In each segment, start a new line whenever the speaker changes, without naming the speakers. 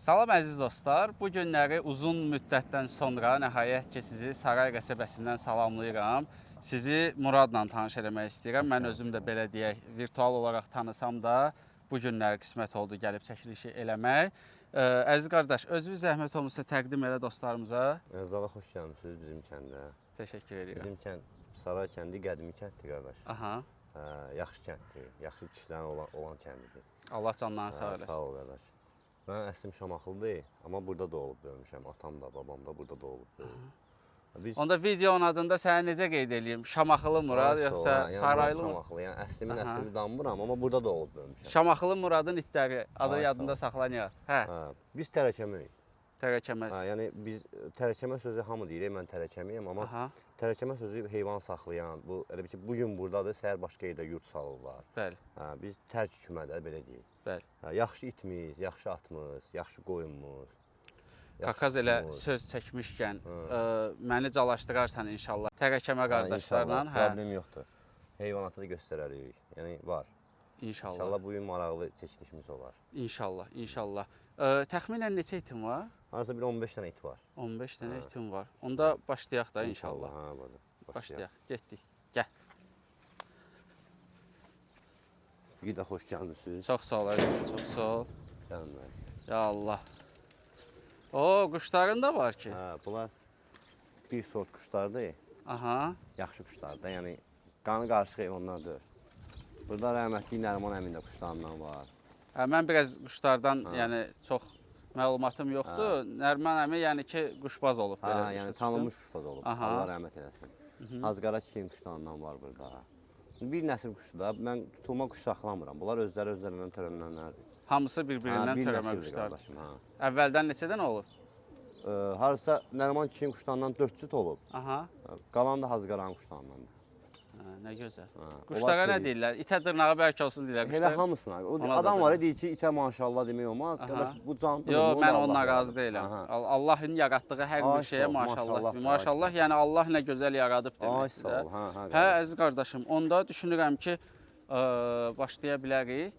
Salam əziz dostlar, bu günləri uzun müddətdən sonra nəhayət ki sizi Saray qəsəbəsindən salamlayıram. Sizi Muradla tanış eləmək istəyirəm. Mən özüm də belə deyək, virtual olaraq tanısam da bu günləri qismət oldu gəlib çəkilişi eləmək. Əziz qardaş, özünüz zəhmət olmasa təqdim elə dostlarımıza.
Zala xoş gəlmişsiniz bizim kəndə.
Təşəkkür edirəm.
Bizim kənd Saray kəndi qədimi kənddir qardaş.
Aha.
Yaxşı kənddir, yaxşı kişilərin olan kəndidir.
Allah canlarını sağ eləsin.
Sağ ol qardaş. Mən əslim Şamaxılıdır, amma burada doğulub böyümüşəm. Atam da, babam da burada doğulub böyümüşəm.
Onda videonun adında səni necə qeyd edeyim? Şamaxılı Murad, yoxsa Saraylı mı?
Şamaxılı, yəni əslimi danmıram, amma burada doğulub böyümüşəm.
Şamaxılı Muradın itləri adı yadında saxlanıyor. Hə.
Biz tərəkəməyik.
Tərəkəməz.
Yəni biz tərəkəmə sözü hamı deyir, mən tərəkəməyəm, amma tərəkəmə sözü heyvan saxlayan, bu elə bir ki bu gün burdadır, səhər başqa yerdə yurt salırlar.
Bəli.
Biz tərk kümədə belə deyək.
Bəli.
Yaxşı itimiz, yaxşı atımız, yaxşı qoyunumuz.
Qaqaz elə söz çəkmişkən məni calaşdırarsan inşallah. Tərəkəmə qardaşlarla.
Problem yoxdur. Heyvanatı da göstərərik. Yəni var.
İnşallah.
İnşallah bu gün maraqlı çəkilişimiz olar.
İnşallah, inşallah. Təxminən neçə itim var?
Hardasa bir 15 dənə it var.
15 dənə itim var. Onda başlayaq da inşallah. Başlayaq. Getdik. Gəl.
Bir də xoş gəlmisiniz.
Çox sağ ol, çox sağ ol.
Gəlin mənim.
Ya Allah. O, quşların da var ki.
Bunlar bir sort quşlardır.
Aha.
Yaxşı quşlardır. Yəni qanı qarışıq heyvanlar deyil. Burada rəhmətli Nəriman əmin də quşlarından var.
Mən biraz quşlardan yəni çox məlumatım yoxdur. Nəriman əmi yəni ki quşbaz olub.
Yəni tanınmış quşbaz olub. Allah rəhmət eləsin. Hazqara çiçəyin quşlarından var burada. Bir nəsil quşdur da. Mən tutulma quş saxlamıram. Bunlar özlərindən törənənlərdir.
Hamısı bir-birindən törəmə quşlardır. Əvvəldən neçə dənə olub?
Harasa Nəriman çiçəyin quşlarından 4 cüt olub.
Aha.
Qalan da Hazqaranın quşlarındandır.
Nə gözəl. Quşlara nə deyirlər? İtə dırnağı bərk olsun deyirlər.
Elə hamısına. Adam var deyir ki, itə maşallah demək olmaz. Qardaş bu canlıdır.
Yox, mən onunla razı deyiləm. Allahın yaratdığı hər bir şeyə maşallah. Maşallah, yəni Allah nə gözəl yaradıb deməkdir. Hə, əziz qardaşım, onda düşünürəm ki, başlaya bilərik.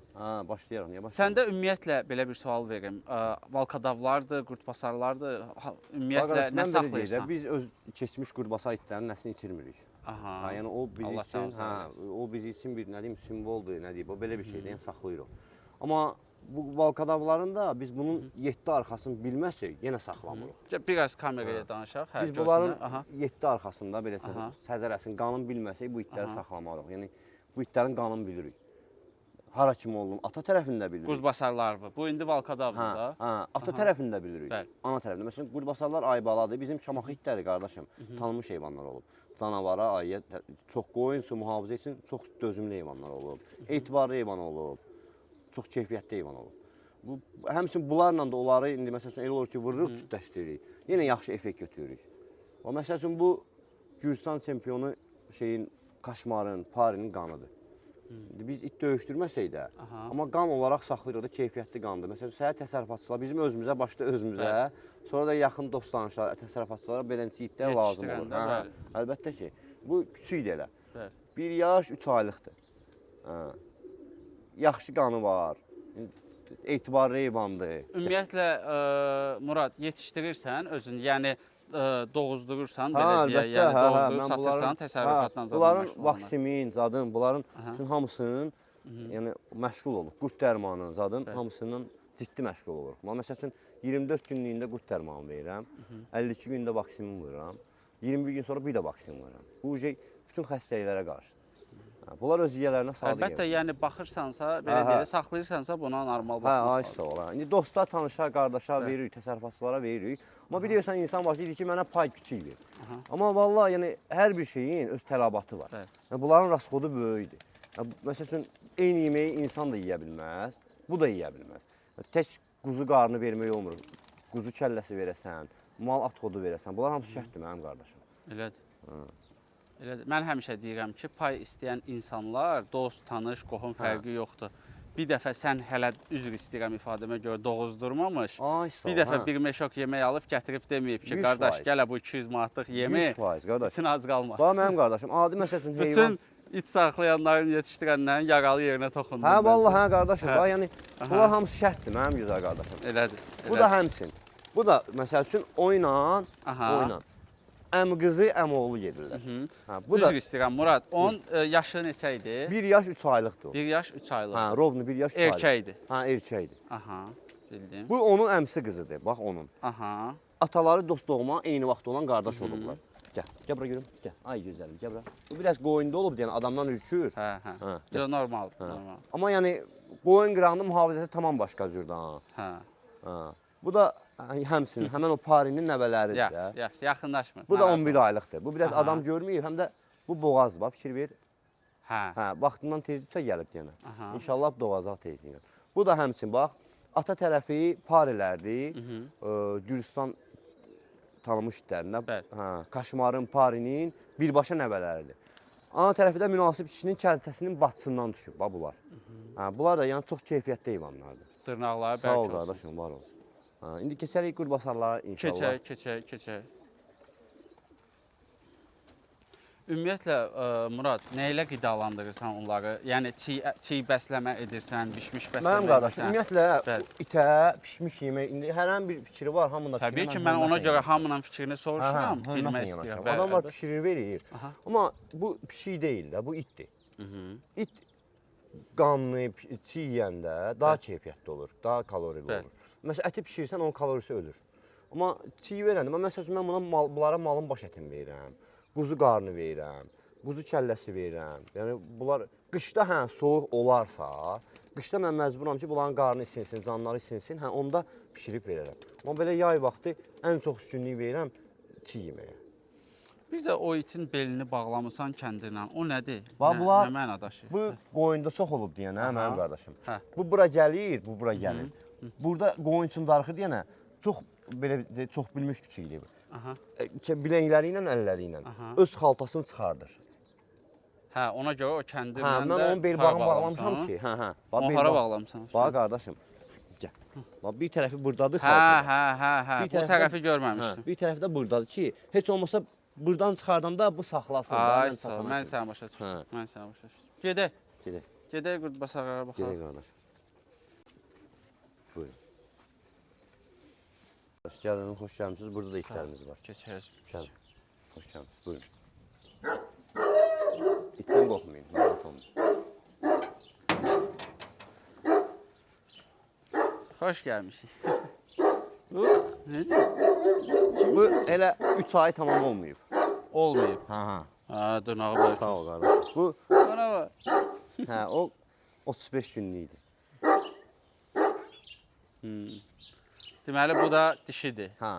Başlayarım.
Səndə ümumiyyətlə belə bir sual verim. Valkadavlardır, qurdbasarlardır, ümumiyyətlə nə saxlayırsan?
Biz öz keçmiş qurdbasar itlərinin nəslini itirmirik. Yəni o biz üçün bir nə deyim simvoldur, nə deyim, o belə bir şeydir, yəni saxlayırıq. Amma bu valkadavların da biz bunun 7 arxasını bilməsək, yenə saxlamırıq.
Biraz kameraya danışaq.
Biz bunların 7 arxasında belə səzərəsini, qanın bilməsək bu itləri saxlamarıq. Yəni bu itlərin qanını bilirik. Hara kimi olun, ata tərəfində bilirik.
Qurdbasarlar bu. Bu indi valkadavdır da.
Ata tərəfində bilirik. Ana tərəfində. Məsələn, qurdbasarlar aybaladır. Bizim Şamaxı itləri qardaşım, tanınmış heyvanlar olub. Canavara, ayıya çox qoyun, su mühafizə üçün çox dözümlü heyvanlar olub. Etibarlı heyvan olub. Çox keyfiyyətli heyvan olub. Həmçinin bunlarla da onları indi məsələn elə olur ki, vururuq, cütləşdiririk. Yenə yaxşı effekt götürürük. Məsələn, bu Gürcistan çempionu Kaşmarın, Parinin qanıdır. Biz it döyüşdürməsək də, amma qan olaraq saxlayırıq da keyfiyyətli qandır. Məsələn, səhər təsərrüfatçılar bizim özümüzə, başda özümüzə, sonra da yaxın dost tanışlar, təsərrüfatçılara beləncə itlər lazım olur. Əlbəttə ki, bu küçükdir elə. 1 yaş, 3 aylıqdır. Yaxşı qanı var, etibarlı heyvandır.
Ümumiyyətlə, Murad, yetişdirirsən özün, yəni doğuzdurursan, belə deyək, yəni doğuzdurub satırsan, təsərrüfatla zaten
bunların vaksimin, zadın, bunların hamısının məşğul olub. Qurd dərmanının, zadın hamısının ciddi məşğul oluruq. Məsəl üçün, 24 günlüyündə qurd dərmanı verirəm, 52 gündə vaksimin vururam, 21 gün sonra bir də vaksin vururam. Bu, bütün xəstəliklərə qarşıdır. Bunlar öz yiyələrinə sağlıq edir.
Əlbəttə, yəni baxırsansa, belə deyək, saxlayırsansa buna normal baxırsan.
Sağ ol. İndi dostlar, tanışlar, qardaşlar veririk, təsərrüfatçılara veririk. Amma biliyorsan, insan başı deyir ki, mənə pay küçükdür. Amma valla, yəni, hər bir şeyin öz tələbatı var. Bunların rasxodu böyükdür. Məsəl üçün, eyni yeməyi insan da yiyə bilməz, bu da yiyə bilməz. Tək quzu qarnı vermək olmur. Quzu kəlləsi verəsən, mal at xodu verəsən. Bunlar hamısı şərtdir mənim qardaşım.
Elədir. Mən həmişə deyirəm ki, pay istəyən insanlar, dost, tanış, qohum fərqi yoxdur. Bir dəfə sən hələ üzr istəyirəm ifadəmə görə doğuzdurmamış, bir dəfə bir meşok yemək alıb gətirib deməyib ki, qardaş, gələ bu 200 manatlıq yemi, bütün ac qalmasın.
Bax, mənim qardaşım, adi məsəl üçün heyvan...
İt saxlayanların, yetişdirənlərin yaralı yerinə toxundum.
Hə, vallahi hə qardaşım.
Hə.
Bax, yəni bunlar hamısı şərtdir mənim gözəl qardaşım.
Elədir.
Bu da həmçin. Bu da məsəl üçün oynan,
Aha.
oynan. Əmi qızı, əmi oğlu gedirlər. Hə, bu da
Üzr istəyirəm Murad. Onun yaşı neçə idi?
1 yaş 3 aylıqdır o.
1 yaş 3 aylıq.
Hə, rovnu 1 yaş 3 aylıq.
Erkəkdir.
Hə, erkəkdir.
Aha, bildim.
Bu onun əmsi qızıdır, bax onun.
Aha.
Ataları dost doğma eyni vaxtda olan qardaş olublar. Gəl, gəl bura görüm. Gəl. Ay gözəlim, gəl bura. Bu biraz qoyunda olub deyən adamdan ürkür.
Hə, hə.
Hə,
Yo, normal, normal.
Amma yəni qoyun qırağında mühafizəsi tamam başqa cürdə ha.
Hə.
Hə. Bu da həmçinin, həmin o parinin nəvələridir də.
Yaxınlaşmır.
Bu da 11 aylıqdır. Bu biraz
Aha.
adam görməyir, həm də bu boğazdır. Bax, fikir ver.
Hə.
Hə, vaxtından tezliklə gəlib yenə.
Aha.
İnşallah doğacaq tezliklə. Bu da həmçin bax, ata tərəfi parilərdir. Gürcistan tanımış itlərindən.
Bəli.
Hə, Kaşmarın, parinin birbaşa nəvələridir. Ana tərəfi də münasib kişinin kəlçəsinin batısından düşüb, bax bunlar. Hə, bunlar da yəni çox keyfiyyətli heyvanlardır.
Dırnaqları
Sağ ol
bərk olsun.
qardaşım, var ol. Hə, indi keçərik qurbasarlara inşallah.
Keçək. Ümumiyyətlə Murad, nə ilə qidalandırırsan onları? Yəni çiğ bəsləmə edirsən, bişmiş bəsləmə
Mənim qardaşım,
edirsən?
ümumiyyətlə
Bəli.
itə, pişmiş yemək, indi hər hansı bir fikri var, hamının da fikri.
Təbii ki, mən ona görə hamının fikrini soruşuram,
hörmətlə
bilmək
yanaşıram.
istəyirəm.
Adamlar pişirir, verir.
Aha.
Amma bu pişik deyil də, bu itdir. İt qanlı, çiğ yeyəndə daha keyfiyyətli olur, daha kalorili
Bəli.
olur. Məsələn, əti pişirsən, onun kalorisi ölür. Amma çiğ verəndə, məsələn, mən bunlara malın baş ətini verirəm, quzu qarnı verirəm, quzu kəlləsi verirəm. Yəni, bunlar qışda soyuq olarsa, qışda mən məcburam ki, bunların qarnı isinsin, canları isinsin, onda pişirib verərəm. Amma belə yay vaxtı ən çox üstünlük verirəm çiğ yeməyə.
Bir də o itin belini bağlamısan kəndirlə, o nədir?
Bunlar,
nə mənadaşı?
bu qoyunda çox olub deyən, mənim qardaşım.
Hə.
Bu bura gəlir, bu bura gəlir. Burada qoyun üçün darıxır deyənə, çox belə çox bilmiş küçükdir bu.
Aha.
Biləkləri ilə, əlləri ilə öz xaltasını çıxardır.
Hə, ona görə o kəndirlə
Hə, mən onun belbağını bağlamışam ki,
Onu hara bağlamısan?
Bax qardaşım, gəl. Bax bir tərəfi burdadır
Hə,
xaltada.
bu tərəfi görməmişdim.
Bir tərəfi də burdadır ki, heç olmasa burdan çıxardanda bu saxlasın.
Ay, sağ ol, mən sənə başa düşdüm.
Hə.
Mən sənə başa düşdüm. Gedək.
Gedək.
Gedək qurbasarlara
Gedək
baxaq.
qardaş. Buyurun. Gəlin, xoş gəlmişsiniz. Burada da itlərimiz var.
Keçək.
Gəlin. Xoş gəlmişsiniz. Buyurun. İtdən qorxmayın. Narahat olmayın.
Xoş gəlmişik. Necə?
Bu elə 3 ay tamam olmayıb.
Olmayıb.
Hə.
Hə, dırnağı bərk.
Sağ ol qardaş. Bu
Bana bax.
o 35 günlük idi.
Deməli, bu da dişidir.
Hə.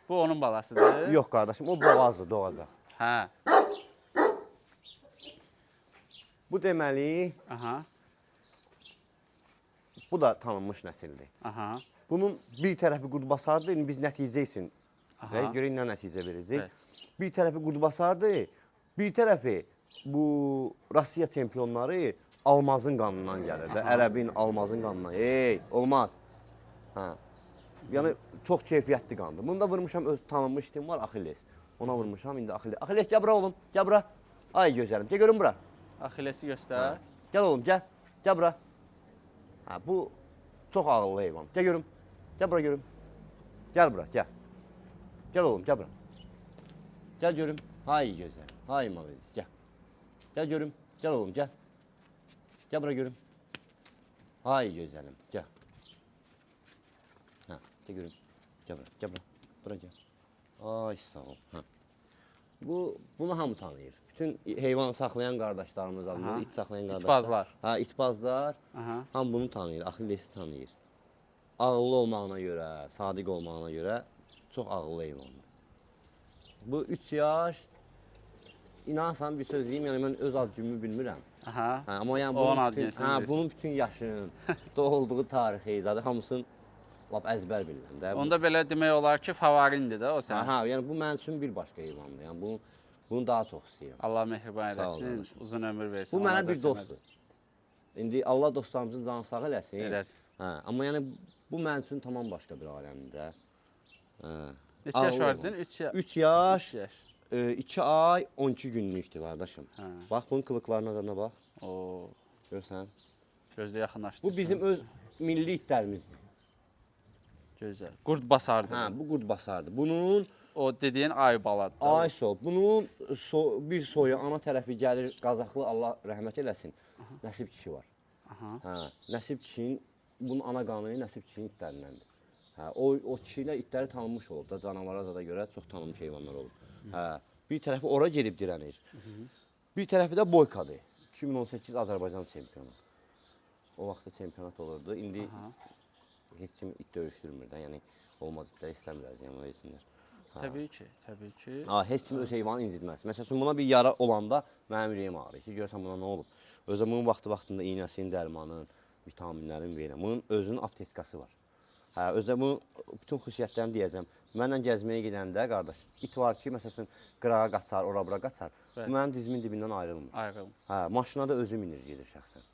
Bu onun balasıdır.
Yox qardaşım, o boğazdır, doğacaq.
Hə.
Bu deməli,
Aha.
bu da tanınmış nəsildir.
Aha.
Bunun bir tərəfi qudbasardır, indi biz nəticə üçün
Aha.
görək nə nəticə verəcək.
Evet.
Bir tərəfi qudbasardır, bir tərəfi bu Rusiya çempionları almazın qanından gəlir də, ərəbin almazın qanından. Ey, olmaz. Hə. Yəni çox keyfiyyətli qandır. Bunda vurmuşam öz tanınmış itim var, Axilles. Ona vurmuşam indi Axilles. Axilles gəl bura oğlum, gəl bura. Ay gözəlim, gəl görün bura.
Axillesi göstər.
Gəl oğlum, gəl. Gəl bura. Hə, bu çox ağıllı heyvan. Gəl görüm. Gəl bura görüm. Gəl bura, gəl. Gəl oğlum, gəl bura. Gəl görüm. Hay gözəl. Hay malıyız, gəl. Gəl görüm. Gəl oğlum, gəl. Gəl bura görüm. Hay gözəlim, gəl. Hə, gəl görüm. Gəl bura, gəl bura. Bura gəl. Ay sağ ol. Hə. Bunu hamı tanıyır. Bütün heyvan saxlayan qardaşlarımız, it saxlayan qardaşlar.
İtbazlar.
Hə, itbazlar.
Aha.
Hamı bunu tanıyır, Axillesi tanıyır. Ağıllı olmağına görə, sadiq olmağına görə çox ağıllı heyvandır. Bu 3 yaş, inansan bir söz deyim, yəni mən öz ad günümü bilmirəm.
Aha.
Hə, amma yəni
Onun
bunun
ad
bütün,
gününü
hə, bunun bütün yaşın, doğulduğu tarixi, zaten hamısını lap əzbər bilirəm də.
Onda belə demək olar ki, favorindir də o sənin.
Hə, yəni bu mənim üçün bir başqa heyvandır. Yəni bunu daha çox istəyirəm.
Allah mehriban
Sağ ol,
eləsin,
qardaşım.
uzun ömür versin.
Bu mənə
Allah
bir
da
dostdur. İndi Allah dostlarımızın canı sağ eləsin.
Elədir.
Hə, amma yəni bu mənim üçün tamam başqa bir aləmdir də. Hə.
Neçə yaş var dedin? 3 yaş.
3 yaş,
3 yaş.
2 ay 12 günlükdür qardaşım.
Hə.
Bax, bunun qılıqlarına da bax.
O
Görsən?
gözlə yaxınlaşdı.
Bu bizim öz milli itlərimizdir.
gözəl. Qurd basardı.
Hə, bu qurd basardı. Bunun
O dediyin ay baladır.
ay sol. Bunun bir soyu ana tərəfi gəlir Qazaxlı, Allah rəhmət eləsin. Nəsib kişi var.
Aha.
Hə, Nəsib kişinin bunun ana qanı Nəsib kişinin itlərindəndir. Hə, o kişi ilə itləri tanınmış olub da, canavara da görə çox tanınmış heyvanlar olub. Hə, bir tərəfi ora gedib dirənir. Bir tərəfi də Boykadır. 2018 Azərbaycan çempionu. O vaxtda çempionat olurdu. İndi heç kim it döyüşdürmür də, yəni olmaz itlər istəmirlər, yəni o etsinlər.
Təbii ki, təbii ki.
Heç kim öz heyvanı incitməz. Məsələn, buna bir yara olanda mənim ürəyim ağrıyır ki, görürsən buna nə olub? Özü bunun vaxtında iynəsinin, dərmanın, vitaminlərin verirəm. Bunun özünün aptetkası var. Hə, özü bunun bütün xüsusiyyətlərini deyəcəm. Mənlə gəzməyə gedəndə qardaş, it var ki, məsələn, qırağa qaçar, ora-bura qaçar. Bu mənim dizimin dibindən ayrılmır.
Ayrılmır.
Hə, maşına da özü minir gedir şəxsən.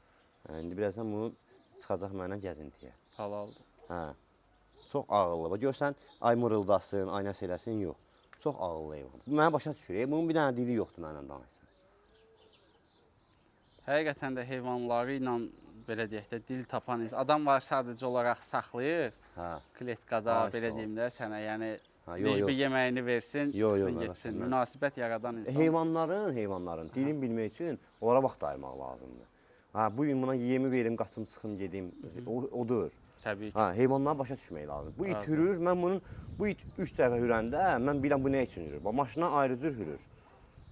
İndi birazdan bunu çıxacaq mənlə gəzintiyə.
Halaldır.
Hə. Çox ağıllı. Bax görsən, ay mırıldasın, ay nəsə eləsin, yox. Çox ağıllı heyvan. Bu mənə başa düşür. Bunun bir dənə dili yoxdur mənlə danışsın.
Həqiqətən də heyvanları ilə belə deyək də dil tapan insan. Adam var sadəcə olaraq saxlayır.
Hə.
Kletkada
Ay,
belə
sağ ol.
deyim də sənə, yəni
yox,
bir yeməyini versin, çıxsın getsin.
mən-
Münasibət yaradan insan.
Heyvanların dilini bilmək üçün onlara vaxt ayırmaq lazımdır. Hə, bu gün buna yemi verim, qaçım, çıxım, gedim. Odur.
Təbii ki.
Hə, heyvanlara başa düşmək lazımdır. Bu it hürür, bu it 3 dəfə hürəndə mən biləm bu nə üçün hürür. Bax, maşına ayrı cür hürür.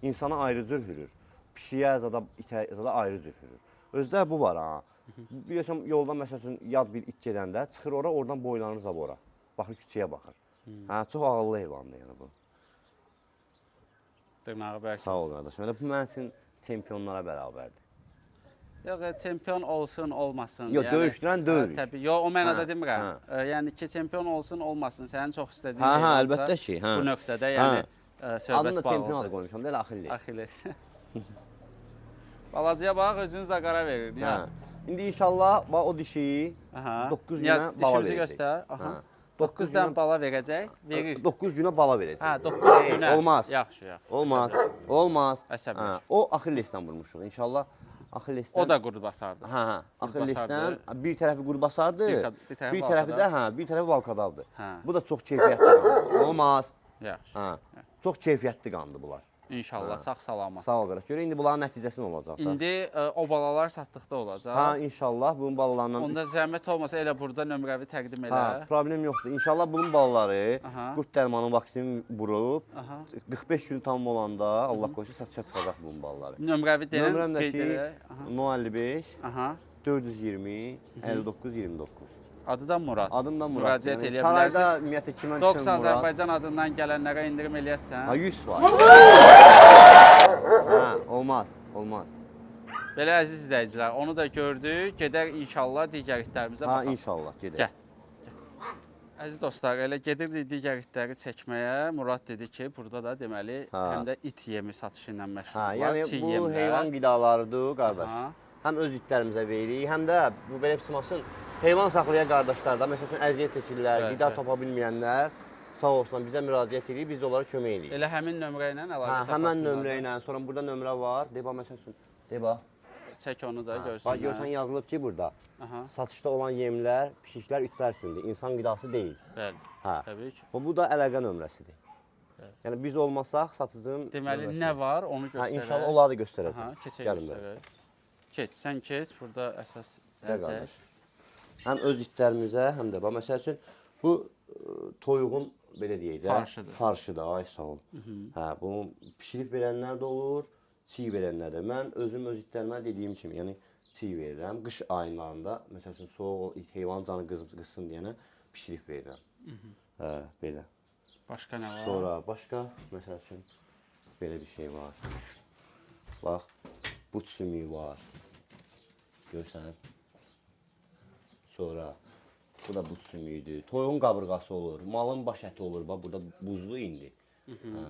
İnsana ayrı cür hürür. Pişiyə, zada, itə, zada ayrı cür hürür. Özdə bu var ha. Biliyorsun yolda məsələn yad bir it gedəndə çıxır ora, oradan boylanır zabora. Baxır küçəyə baxır. Hə, çox ağıllı heyvandır yəni bu.
Dırnağı bəlkə.
Sağ ol qardaşım. Bu mənim üçün çempionlara bərabərdir.
Yox, çempion olsun, olmasın.
Yox, döyüşdürən döyür.
Təbii. Yox, o mənada
Hə,
demirəm. Yəni ki, çempion olsun, olmasın. Sənin çox istədiyin
Hə,
heyvansa
əlbəttə ki, hə.
bu nöqtədə yəni söhbət
Adını da çempion adı
bağlıdır.
qoymuşam, deyil Axilles.
Axilles. Balacaya bax, özünüz də qara verir.
Hə. İndi inşallah bax o dişi
Aha.
9
Ya,
günə bala
dişimizi
verəcək.
göstər. Aha.
Hə.
9 dənə bala verəcək, verir.
9 günə bala verəcək.
Hə, 9 günə.
Olmaz.
Yaxşı, yaxşı.
Olmaz. Olmaz.
Əsəbləşmə.
O Axillesdən vurmuşuq. İnşallah Axillesdən.
O da qurd basardı.
Hə, Axillesdən
basardı.
bir tərəfi qurbasardı,
bir tərəfi
bir tərəfi də
Valkadar.
bir tərəfi Valkadavdır.
Hə.
Bu da çox keyfiyyətli qandır. Olmaz.
Yaxşı.
Hə. Çox keyfiyyətli qandır bunlar.
İnşallah sağ-salamat.
Sağ ol qardaş. Görə indi bunların nəticəsi nə olacaq da?
İndi o balalar satdıqda olacaq.
Hə, inşallah bunun balalarından
Onda zəhmət olmasa elə burada nömrəvi təqdim elə.
Hə, problem yoxdur. İnşallah bunun balaları
Aha.
qurd dərmanı vaksini vurub
Aha.
45 gün tamam olanda Allah qoysa satışa çıxacaq bunun balaları.
Nömrəvi deyən
Nömrəm də
qeyd
ki
edək. Aha.
055
Aha.
420 59 29.
Adı da Murad.
Adım da Murad.
Müraciət
Yəni,
eləyə
sarayda
bilərsən.
ümumiyyətlə kimə
90
düşən Murad?
Azərbaycan adından gələnlərə indirim eləyəsən.
Ha 100 var. Hə, olmaz, olmaz.
Belə əziz izləyicilər, onu da gördük. Gedər inşallah digər itlərimizə
Ha,
baxaq.
inşallah gedək.
Gəl. Əziz dostlar, elə gedirdik digər itləri çəkməyə. Murad dedi ki, burada da deməli həm də it yemi satışı ilə
Hə,
məşğullar.
yəni
çiy
bu
yemlər.
heyvan qidalarıdır qardaş.
Aha.
Həm öz itlərimizə veririk, həm də bu belə pısmasın heyvan saxlayan qardaşlar da məsələn əziyyət çəkirlər,
Bəli,
qida
bəli.
tapa bilməyənlər sağ olsunlar bizə müraciət edirik, biz də onlara kömək edirik.
Elə həmin nömrə ilə əlaqə
Hə,
saxlasınlar.
həmən nömrə ilə, sonra burada nömrə var. De bax məsələn, de bax.
Çək onu da
Bax
görsünlər.
görsən yazılıb ki, burada
Aha,
satışda olan yemlər, pişiklər itlər üçündür, insan qidası deyil.
bəli.
Hə.
Təbii ki.
Bu da əlaqə nömrəsidir. Yəni biz olmasaq satıcının
Deməli
nömrəsi.
nə var onu
Hə,
göstərək.
inşallah onları da
Aha,
göstərəcəm.
keçək
Gəlin belə.
göstərək. Keç, sən keç. Burada əsas
Gəl qardaş. Həm öz itlərimizə, həm də bax məsəl üçün bu toyuğun belə deyək də
Farşıdır.
farşıdır, ay sağ ol. Hə, bunu bişirib verənlər də olur, çiy verənlər də. Mən özüm öz itlərimə dediyim kimi, yəni çiy verirəm. Qış aylarında məsəl üçün soyuq it heyvan canı qızsın deyənə bişirib verirəm. Hə, belə.
Başqa nə var?
Sonra başqa məsəl üçün belə bir şey var. Bax, but sümüyü var. Görsən? Sonra bu da but sümüyüdür. Toyuğun qabırğası olur, malın baş əti olur. Bax, burada buzlu indi. Hə.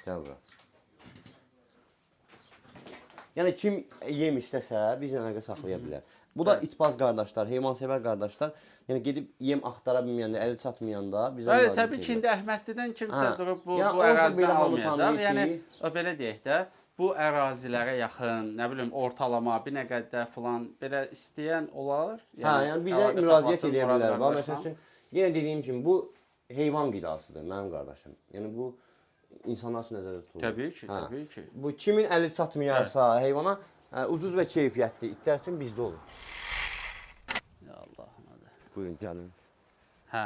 Gəl bura. Yəni kim yem istəsə bizlə əlaqə saxlaya bilər. Bu da itbaz qardaşlar, heyvansevər qardaşlar. Yəni gedib yem axtara bilməyəndə, əli çatmayanda bizə
Bəli,
müraciət
təbii ki, indi Əhmədlidən kimsə
Hə.
durub bu
Yəni onsuz da
ərazidən
belə hamı
almayacaq.
tanıyır
Yəni
ki-
belə deyək də, bu ərazilərə yaxın, nə bilim, ortalama bir nə qədər filan belə istəyən olar.
Yəni bizə
əlaqə
müraciət
saxlasın
edə
Murad
bilər. Bax,
qardaşla.
məsəl üçün, yenə dediyim kimi, bu heyvan qidasıdır mənim qardaşım. Yəni bu insanlar üçün nəzərdə tutulur.
Təbii ki, təbii ki.
Bu kimin əli çatmayarsa heyvana ucuz və keyfiyyətli itlər üçün bizdə olur.
Ya Allahım adı.
Buyurun, gəlin.
Hə.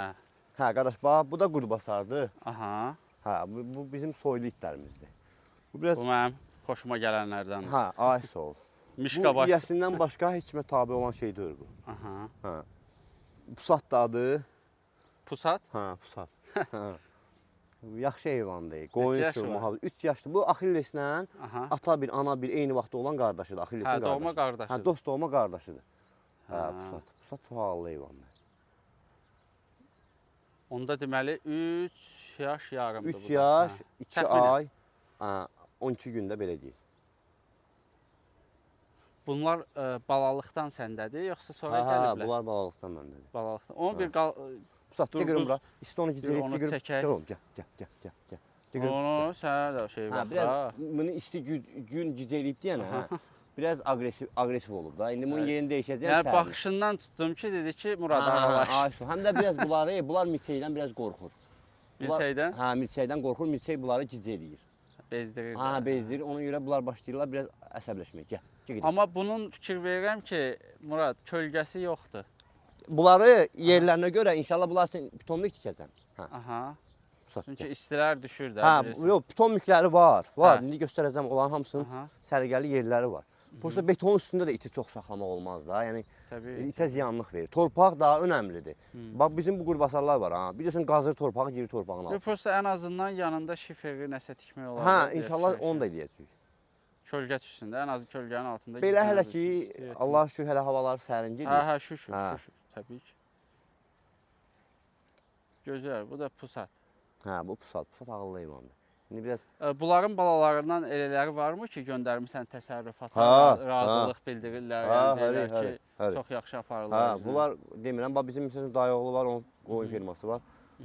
Hə, qardaş, bax, bu da qurbasardır.
Aha.
Hə, bu bizim soylu itlərimizdir. Bu biraz
Bu mənim xoşuma gələnlərdən.
hə, ay sol.
Mişqa
Bu
baş.
yəsindən başqa heç kimə tabe olan şey deyil bu.
Aha.
Hə. Pusat da adı.
Pusat.
Hə, pusat. Hə. Yaxşı heyvandır. Qoyun
yaşı
sürü,
var?
muhabbət. 3 yaşlı. Bu Axilleslə
Aha.
ata bir, ana bir eyni vaxtda olan qardaşıdır. Axillesin
Hə,
qardaşı.
doğma qardaşıdır.
Hə, dost doğma qardaşıdır. Hə,
Hə.
pusat. Pusat çox hallı heyvandır.
Onda deməli 3 yaş yarımdır
3
bu da.
yaş,
Hə.
2
Təxminən.
ay, 12 gündə belə deyil.
Bunlar balalıqdan səndədir, yoxsa sonra
Hə,
gəliblər?
bunlar balalıqdan məndədir.
Balalıqdan. Onu bir
Pusat,
Dur,
gəl
buz-
bura. İstə onu
bir
gecələyib,
onu
gəl.
çəkək.
Gəl oğlum, gəl. Gəl.
onu sənə də şey
Hə,
var da.
biraz bunu isti gün gecələyib deyənə, hə. Biraz aqressiv olub da. İndi bunun yerini dəyişəcəm.
Yəni baxışından tutdum ki, dedi ki, Murad ağalaş.
Aysu. Həm də biraz bunlar milçəkdən biraz qorxur.
Milçəkdən
Hə, milçəkdən qorxur. Milçək bunları gicələyir.
bezdirir.
Hə, bezdirir. Ona görə bunlar başlayırlar biraz əsəbləşməyə. Gəl. Gəl.
Amma bunun fikir verirəm ki, Murad, kölgəsi yoxdur.
Bunları yerlərinə görə inşallah bunlar üçün pitonluq tikəcəm. Hə.
Aha.
Pusat,
Çünki
gəl.
istilər düşür də.
Hə,
bilirsən.
yox, pitonluqları var. Var.
Hə.
İndi göstərəcəm onların hamısının
Aha.
səliqəli yerləri var. Prosta betonun üstündə də iti çox saxlamaq olmaz da. Yəni
Təbii.
itə ziyanlıq verir. Torpaq daha önəmlidir. Bax bizim bu qurbasarlar var ha. Biliyorsun qazır torpağı girir torpağın altına.
Yox, prosta ən azından yanında şifrli nəsə tikmək olar.
Hə,
da,
inşallah
deyək,
onu da eləyəcəyik.
Kölgə düşsün də, ən azı kölgənin altında.
Belə
gizlənə
hələ
bilsin,
ki,
istəyir.
Allah şükür hələ havalar sərin gedir.
Hə, şükür,
Hə.
şükür. Təbii ki. Gözəl, bu da pusat.
Hə, bu pusat ağıllı heyvandır. İndi biraz
Bunların balalarından elələri varmı ki, göndərmisən təsərrüfata,
Hə,
razılıq bildirirlər,
Hə,
yəni deyirlər
həri,
ki,
həri.
çox yaxşı aparırlar.
hə,
özünü.
bunlar demirəm, bax bizim məsələn dayıoğlu var, onun qoyun ferması var.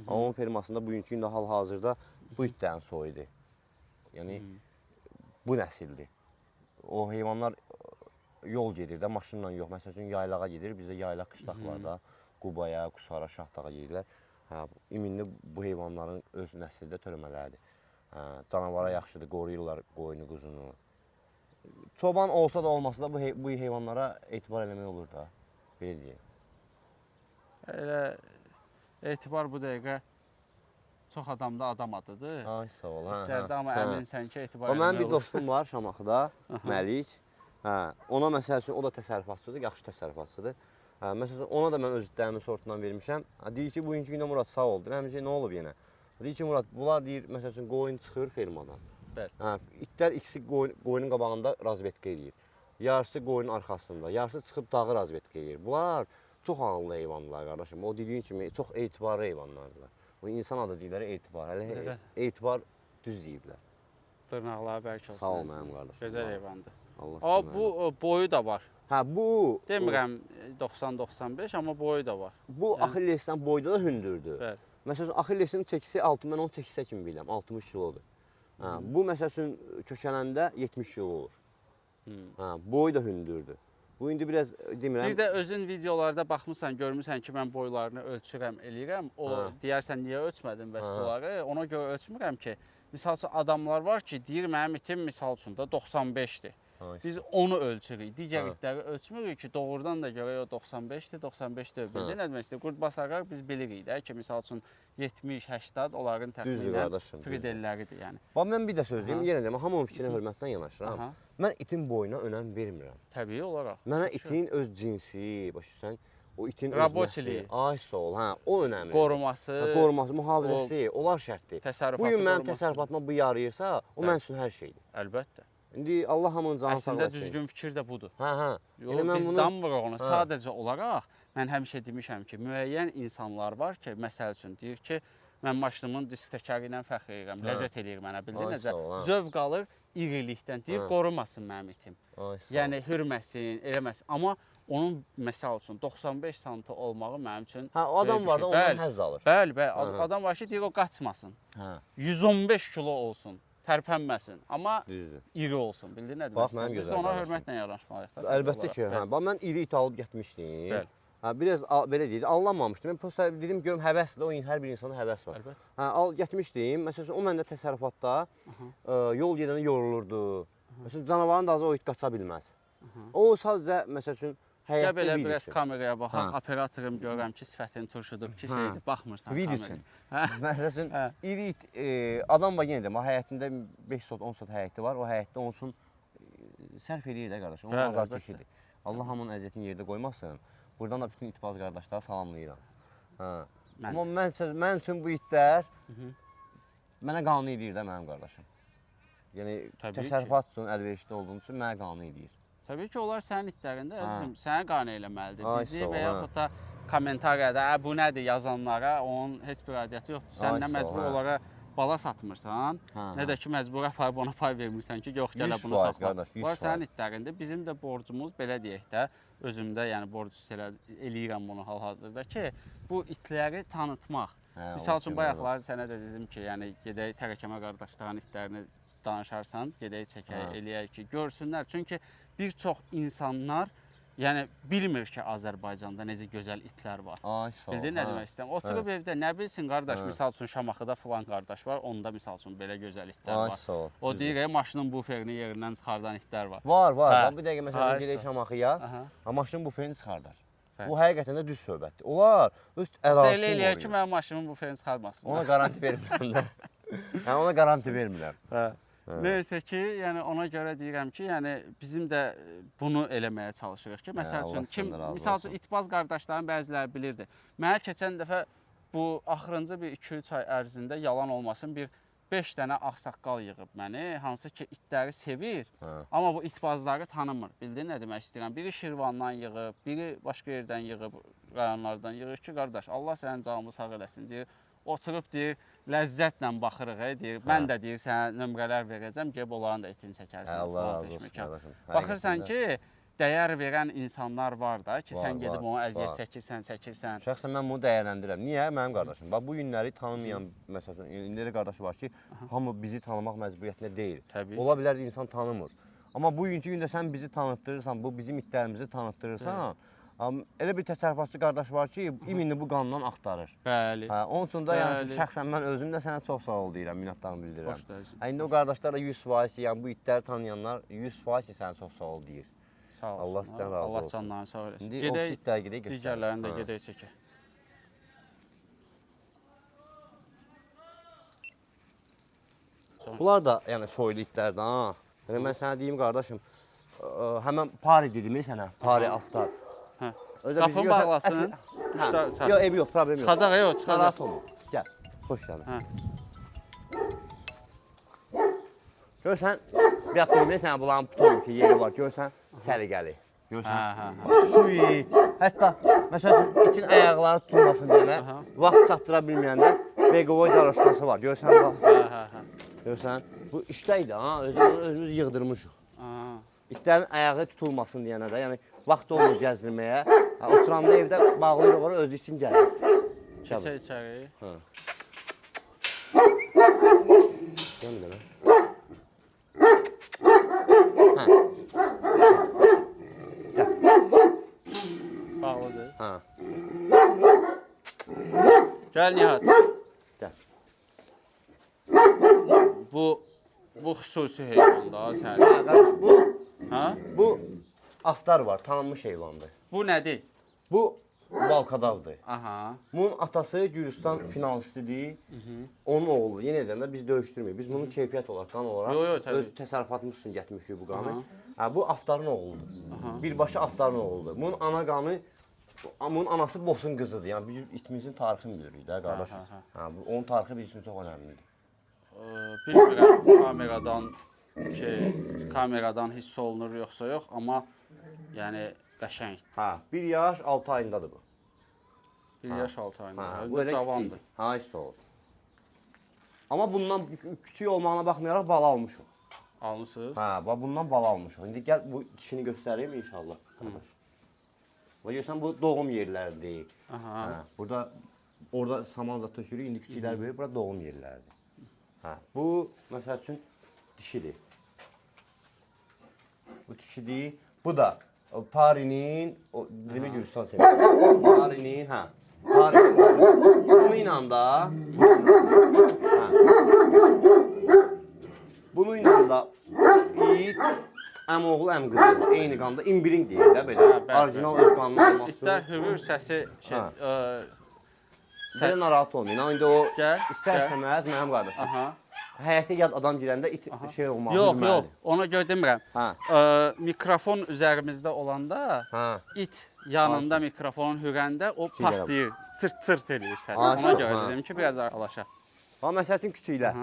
Onun fermasında bugünkü gündə hal-hazırda bu itlərin soyudur. Yəni bu nəsildir. O heyvanlar yol gedir də, maşınla yox. Məsəl üçün yaylağa gedir, bizdə yaylaq qışlaq var da. Qubaya, Qusara, Şahdağa gedirlər. Hə, ümumi bu heyvanların öz nəsildə törəmələridir. Hə, canavara yaxşıdır, qoruyurlar qoyunu, quzunu. Çoban olsa da olmasa da bu heyvanlara etibar eləmək olur da. Belə deyək.
Elə etibar bu dəqiqə çox adamda adam adıdır.
Ay sağ ol.
İtlərdə amma əminsən ki, etibar
O mənim
eləmək
bir
olur.
dostum var Şamaxıda, Məlik. Hə, ona məsəl üçün o da təsərrüfatçıdır, yaxşı təsərrüfatçıdır. Hə, məsəl üçün ona da mən öz itlərimin sortundan vermişəm. Ha, deyir ki, bugünkü gündə Murad sağ ol. Deyirəm ki, nə olub yenə? Deyir ki, Murad, bunlar deyir, məsəl üçün qoyun çıxır fermadan.
Bəli.
Hə, itlər ikisi qoyunun qabağında razvetka eləyir. Yarısı qoyunun arxasında, yarısı çıxıb dağı razvetka eləyir. Bunlar çox ağıllı heyvanlar qardaşım. O dediyin kimi çox etibarlı heyvanlardır. O insan adı deyirlər etibar. Hələ etibar düz deyiblər.
Dırnaqları bərk olsun.
Sağ ol mənim qardaşım.
Gözəl heyvandır.
Allah
Amma
kömək
bu boyu da var.
Hə, bu
Demirəm 90-95, amma boyu da var.
Bu Axillesdən boyda da hündürdür.
Bəli.
Məsələn, Axillesin çəkisi 6, mən onun çəkisə kimi bilirəm, 60 kilodur. Hə, bu məsələn köçələndə 70 kilo olur. Hə, boyu da hündürdür. Bu indi biraz demirəm.
Bir də özün videolarda baxmısan, görmüsən ki, mən boylarını ölçürəm, eləyirəm. O deyərsən niyə ölçmədin bəs bunları? Ona görə ölçmürəm ki, misal üçün adamlar var ki, deyir mənim itim misal üçün də 95-dir. Biz onu ölçürük, digər itləri ölçmürük ki, doğrudan da görək o 95-dir, 95-dir. Bildin nə demək istəyir? Qurd-basarlar biz bilirik də ki, misal üçün 70-80 onların təxminən pridelləridir yəni.
Bax, mən bir də söz deyim, yenə deyim, hamının fikrinə hörmətlə yanaşıram. Mən itin boyuna önəm vermirəm.
Təbii olaraq.
Mənə itin öz cinsi, başa o itin
Rabotiliyi.
Ay sol, hə, o önəmli.
Qoruması,
qoruması, mühafizəsi, onlar şərtdir.
Təsərrüfatı
Bu gün mənim
qoruması.
təsərrüfatıma bu yarayırsa, o mən üçün hər şeydir.
Əlbəttə.
İndi Allah hamının canı sağ
Əslində
eləsin.
düzgün fikir də budur.
Hə, hə.
Yox, biz danmırıq ona. Sadəcə olaraq mən həmişə demişəm ki, müəyyən insanlar var ki, məsəl üçün deyir ki, mən maşınımın disk təkəri ilə fəxr edirəm, ləzzət eləyir mənə, bildin necə? Zövq alır irilikdən, deyir qorumasın mənim itim. Yəni hürməsin, eləməsin. Amma onun məsəl üçün 95 sm olmağı mənim üçün
Hə, o adam var da ondan həzz alır.
Bəli, adam var ki, deyir o qaçmasın.
Hə.
115 kilo olsun, tərpənməsin, amma
Düzdür.
iri olsun. Bildin nə demək
Bax,
istəyirəm?
mənim
Biz
gözəl
də ona
qardaşım.
hörmətlə yanaşmalıyıq.
Əlbəttə ki, hə. Bax mən iri it alıb getmişdim.
Bəli.
Hə, biraz belə deyil, allanmamışdım. Mən prosta dedim görüm həvəsdir, o hər bir insanda həvəs var.
Əlbəttə.
Hə, al getmişdim. Məsələn, o məndə təsərrüfatda yol gedəndə yorulurdu. Məsələn, canavarın da azı o it qaça bilməz. O sadəcə məsələn
Ya
həyatda
belə
bir
biraz
üçün.
kameraya baxaq,
Hə.
operatorum görürəm ki, sifətini turşudub ki, şeydir, baxmırsan
Video
kameraya.
üçün. Məsələn, iri it, adam var yenə də, həyətində 5 sot, 10 sot həyəti var. O həyətdə olsun sərf eləyir də qardaş. Onun
Bəli,
azar
əlbəttə.
kişidir. Allah hamının əziyyətini yerdə qoymasın. Buradan da bütün itbaz qardaşlara salamlayıram. Hə. Amma mən üçün bu itlər mənə qane edir də mənim qardaşım. Yəni
Təbii
təsərrüfat üçün əlverişli olduğum üçün mənə qane edir.
Təbii ki, onlar sənin itlərində, əzizim, səni qane eləməlidir.
Ay,
Bizi
sağ ol,
və yaxud da kommentariyada bu nədir yazanlara onun heç bir aidiyyəti yoxdur. Sən
Ay,
nə
sağ ol,
məcbur onlara bala satmırsan, nə də ki, məcbur aparıb ona pay vermirsən ki, yox, gələ bunu
100%
satma.
qardaş, 100%.
Var sənin itlərində. Bizim də borcumuz, belə deyək də, özümdə yəni borc eləyirəm bunu hal-hazırda ki, bu itləri tanıtmaq. Misal üçün, bayaqlar sənə də dedim ki, yəni gedək tərəkəmə qardaşların itlərini danışarsan, gedək çəkək, eləyək ki, görsünlər. Çünki bir çox insanlar yəni bilmir ki, Azərbaycanda necə gözəl itlər var.
Ay, sağ ol.
Bildin nə demək istəyirəm? Oturub evdə nə bilsin qardaş, misal üçün Şamaxıda filan qardaş var, onda misal üçün belə gözəl itlər
Ay,
var.
sağ ol.
O deyir, maşının buferini yerindən çıxardan itlər var.
Var.
Hə.
Bir dəqiqə məsələn
Ay,
gedək
sağ ol.
Şamaxıya,
Aha.
maşının buferini çıxardar.
Bəli.
Bu həqiqətən də düz söhbətdir. Onlar öz
Elə
ərazisini
eləyək ki,
qoruyur.
mənim maşınımın buferini çıxarmasınlar.
Ona garanti vermirəm də. Yəni ona garanti vermirəm.
Hə. Nəysə ki, yəni ona görə deyirəm ki, yəni bizim də bunu eləməyə çalışırıq ki, məsəl üçün kim misal üçün itbaz qardaşların bəziləri bilirdi. Mənə keçən dəfə bu axırıncı bir 2-3 ay ərzində yalan olmasın bir 5 dənə ağsaqqal yığıb məni, hansı ki itləri sevir, amma bu itbazları tanımır. Bildin nə demək istəyirəm? Biri Şirvandan yığıb, biri başqa yerdən yığıb, rayonlardan yığır ki, qardaş, Allah sənin canını sağ eləsin deyir. Oturub deyir, ləzzətlə baxırıq, deyir. Mən də deyir sənə nömrələr verəcəm, gəlib onların da etini çəkərsən.
Allah razı olsun qardaşım.
Baxırsan ki, dəyər verən insanlar var da ki, sən gedib ona əziyyət çəkirsən.
Şəxsən mən bunu dəyərləndirirəm. Niyə? Mənim qardaşım. Bax bu günləri tanımayan məsələn indiki qardaş var ki, hamı bizi tanımaq məcburiyyətində deyil.
Təbii.
Ola bilər ki, insan tanımır. Amma bugünkü gündə sən bizi tanıtdırırsan, bu bizim itlərimizi tanıtdırırsan, elə bir təsərrüfatçı qardaş var ki, imini bu qandan axtarır.
Bəli.
Hə, onun üçün də yəni şəxsən mən özüm də sənə çox sağ ol deyirəm, minnətdarlığımı bildirirəm.
Xoş gəldin.
İndi o qardaşlar da 100%, yəni bu itləri tanıyanlar 100% sənə çox sağ ol deyir.
Sağ olsun.
Allah sizdən razı olsun.
Allah canlarını sağ eləsin.
İndi o itləri gedək göstərək.
Digərlərini də gedək çəkək.
Bunlar da yəni soylu itlərdir ha. Yəni mən sənə deyim qardaşım, həmən pari dedim sənə, pari aftar.
Hə.
Özə
Qapını
bizi
bağlasın.
Yox, eybi yox, problem yox.
Çıxacaq, yox, çıxacaq.
Rahat olun. Gəl, xoş gəldin.
Hə.
Görsən, bir hafta dedim sənə bunların tutum ki, yeri var, görsən, səliqəli. Görsən,
Hə.
suyu, hətta məsələn itin ayaqları tutulmasın deyənə, vaxt çatdıra bilməyəndə beqovoy daroşkası var, görsən bax.
Hə.
Görsən, bu işləydi ha, özümüz yığdırmışıq. İtlərin ayağı tutulmasın deyənə də, yəni vaxt olmur gəzdirməyə. Oturanda evdə bağlayırıq ora, özü üçün gəlir.
Keçək içəri.
Gəl bir dənə.
Bağlıdır.
Hə,
Gəl Nihat.
gəl.
Bu xüsusi heyvandır sənin.
Hə, qardaş, bu aftar var, tanınmış heyvandır.
Bu nədir?
Bu balkadavdır.
Aha.
Bunun atası Gürcistan finalistidir. Onun oğlu. Yenə deyirəm də biz döyüşdürmürük. Biz bunu keyfiyyət olaraq, qan olaraq öz təsərrüfatımız üçün gətirmişik bu qanı. Bu aftarın oğludur. Birbaşa aftarın oğludur. Bunun ana qanı, bunun anası Bosun qızıdır. Yəni biz itimizin tarixini bilirik də qardaşım. Onun tarixi bizim üçün çox önəmlidir.
Bilmirəm kameradan hiss olunur yoxsa yox, amma yəni qəşəng.
Hə, 1 yaş 6 ayındadır bu.
1 yaş 6 ayında.
Bu elə
Cavandır.
kiçikdir. Ha, hiss olur. Amma bundan küçük olmağına baxmayaraq bala almışıq.
Almısınız?
Hə, bundan bala almışıq. İndi gəl bu dişini göstəreyim inşallah. Qardaş. Və görürsən bu doğum yerləridir.
Aha.
Hə, orada saman zat tökürük, indi kiçiklər böyük, bura doğum yerləridir. Hə, bu məsəl üçün dişidir. Bu dişidir. Bu da Parinin, demək Gürcistan sevgisi. Parinin, hə. Parinin qızı. Bununla da, bununla da it, əmoğlu, əm qızı. Eyni qanda imbring deyir də belə. Orijinal öz qanını almaq üçün.
İtlər hürür səsi
Belə narahat olmayın. İndi o
Gəl,
istərsəməz mənim qardaşım.
Aha.
Həyətə yad adam girəndə it şey olmalı.
Yox, ona görə demirəm.
Hə.
Mikrofon üzərimizdə olanda it yanında mikrofonun hürəndə o partlayır, çırt-çırt eləyir səs. Ona görə dedim ki, biraz aralaşaq.
Ha, məsəl üçün kiçiklər.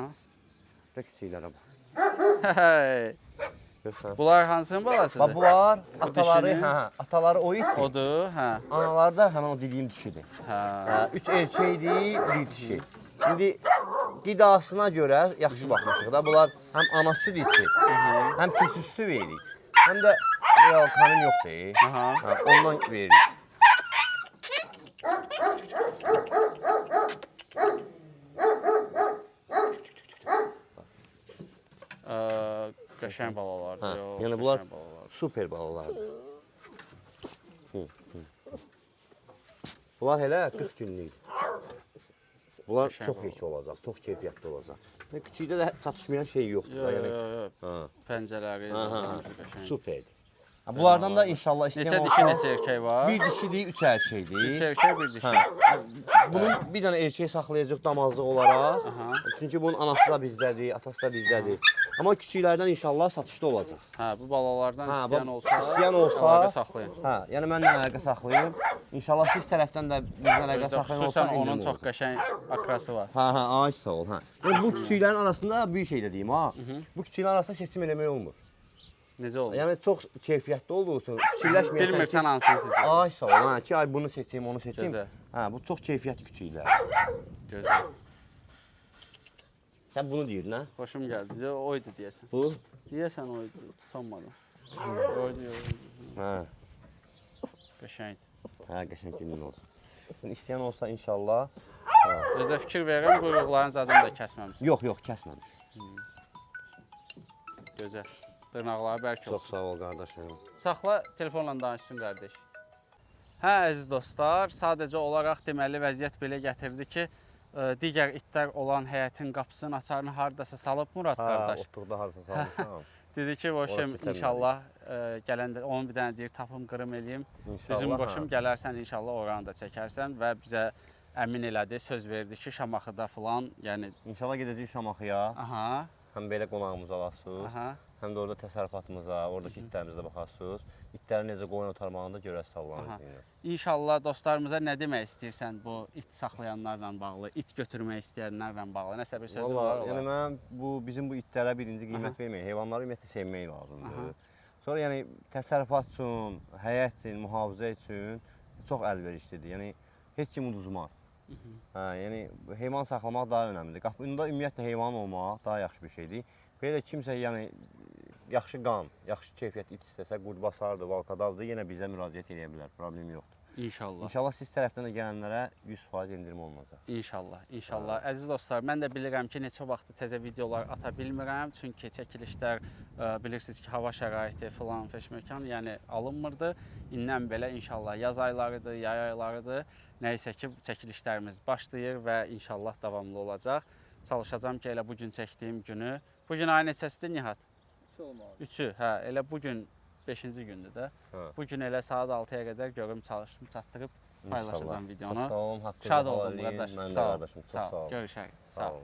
Və kiçiklərə bax.
Bunlar hansının balasıdır?
Bax, bunlar ataları o itdir.
Odur, hə.
Anaları da həmin o dediyim dişidir.
Hə.
3 erkəkdir, bir dişi. İndi qidasına görə yaxşı baxmışıq da. Bunlar həm ana süd içir, həm keçi südü veririk. Həm də real kanım yoxdur. Ondan veririk.
Qəşəng balalardır.
Yəni bunlar super balalardır. Bunlar hələ 40 günlük. Bunlar çox heç olacaq, çox keyfiyyətli olacaq. Küçükdə də çatışmayan şey yoxdur.
Yox. Pəncələri
superdir. Bunlardan da inşallah istəyən olsa...
Neçə dişi, neçə erkək var?
Bir dişidir, 3 erkəkdir.
3 erkək, bir dişi.
Bunun bir dənə erkək saxlayacaq damazlıq olaraq. Çünki bunun anası da bizdədir, atası da bizdədir. Amma küçüklərdən inşallah satışda olacaq.
Hə, bu balalardan
istəyən olsa,
əlaqə saxlayın.
Hə, yəni mən də əlaqə saxlayım. İnşallah siz tərəfdən də bizlə əlaqə saxlayan olsa
xüsusən onun çox qəşəng akrası var.
Hə, ay sağ ol, hə. Yəni bu küçüklərin arasında bir şey də deyim ha. Bu küçüklərin arasında seçim eləmək olmur.
Necə olur?
Yəni çox keyfiyyətli olduğu üçün fikirləşməyəsən ki,
bilmirsən hansını seçirsən.
Ay sağ ol, hə, ki ay bunu seçim, onu seçim.
Gözəl.
Hə, bu çox keyfiyyətli küçüklər.
Gözəl.
Sən bunu deyirdin, hə?
Xoşum gəldi. Oydu deyəsən.
Bu?
Deyəsən oydu, tutanmadım. Oydu.
Hə.
Qəşəngdir.
Hə, qəşəng günün olsun. İstəyən olsa inşallah.
Özdə fikir verirəm, quyruqların zadını da kəsməmişsən.
Yox, kəsməmiş.
Gözəl. Dırnaqları bərk olsun.
Çox sağ ol qardaşım.
Saxla, telefonla danışsın qardaş. Hə, əziz dostlar, sadəcə olaraq deməli vəziyyət belə gətirdi ki, digər itlər olan həyətin qapısının açarını hardasa salıb Murad qardaş.
Hə, oturdu harasa salmışam.
Dedi ki, boşum inşallah gələndə onu bir dənə deyir, tapım, qırım eləyim. Düzüm boşum gələrsən inşallah oranı da çəkərsən və bizə əmin elədi, söz verdi ki, Şamaxıda filan, yəni...
İnşallah gedəcəyik Şamaxıya.
Aha.
Həm belə qonağımızı alasınız, həm də orada təsərrüfatımıza, oradakı itlərimizə baxarsınız. İtlərin necə qoyun otarmağını görərsiniz Allahın izniyle.
İnşallah dostlarımıza nə demək istəyirsən bu it saxlayanlarla bağlı, it götürmək istəyənlərlə bağlı? Nəsə bir sözün var olar?
Yəni mən bizim bu itlərə birinci qiymət verməyək, heyvanları ümumiyyətlə sevmək lazımdır. Sonra yəni təsərrüfat üçün, həyət üçün, mühafizə üçün çox əlverişlidir. Yəni heç kim uduzmaz. Yəni heyvan saxlamaq daha önəmlidir. Qapında ümumiyyətlə heyvan olmaq daha yaxşı bir şeydir. Belə kimsə yəni yaxşı qan, yaxşı keyfiyyət it istəsə, qurdbasardır, valkadavdır, yenə bizə müraciət edə bilər, problem yoxdur.
İnşallah.
İnşallah siz tərəfdən də gələnlərə 100% endirim olunacaq.
İnşallah, inşallah. Əziz dostlar, mən də bilirəm ki, neçə vaxtı təzə videolar ata bilmirəm. Çünki çəkilişlər, bilirsiniz ki, hava şəraiti filan feşməkan, yəni alınmırdı. İndən belə inşallah yaz aylarıdır, yay aylarıdır. Nəysə ki, çəkilişlərimiz başlayır və inşallah davamlı olacaq. Çalışacağım ki, elə bugün çəkdiyim günü, bugün ayın neçəsidir Nihat? 3-ü, hə, elə bugün 5-ci gündür də. Bugün elə saat 6-ya qədər görüm çalışdım, çatdırıb paylaşacağım videonu.
Çox sağ olun, haqqınızı
şad oldum qardaş.
Mən də qardaşım, çox sağ olun.
Görüşək. Sağ ol.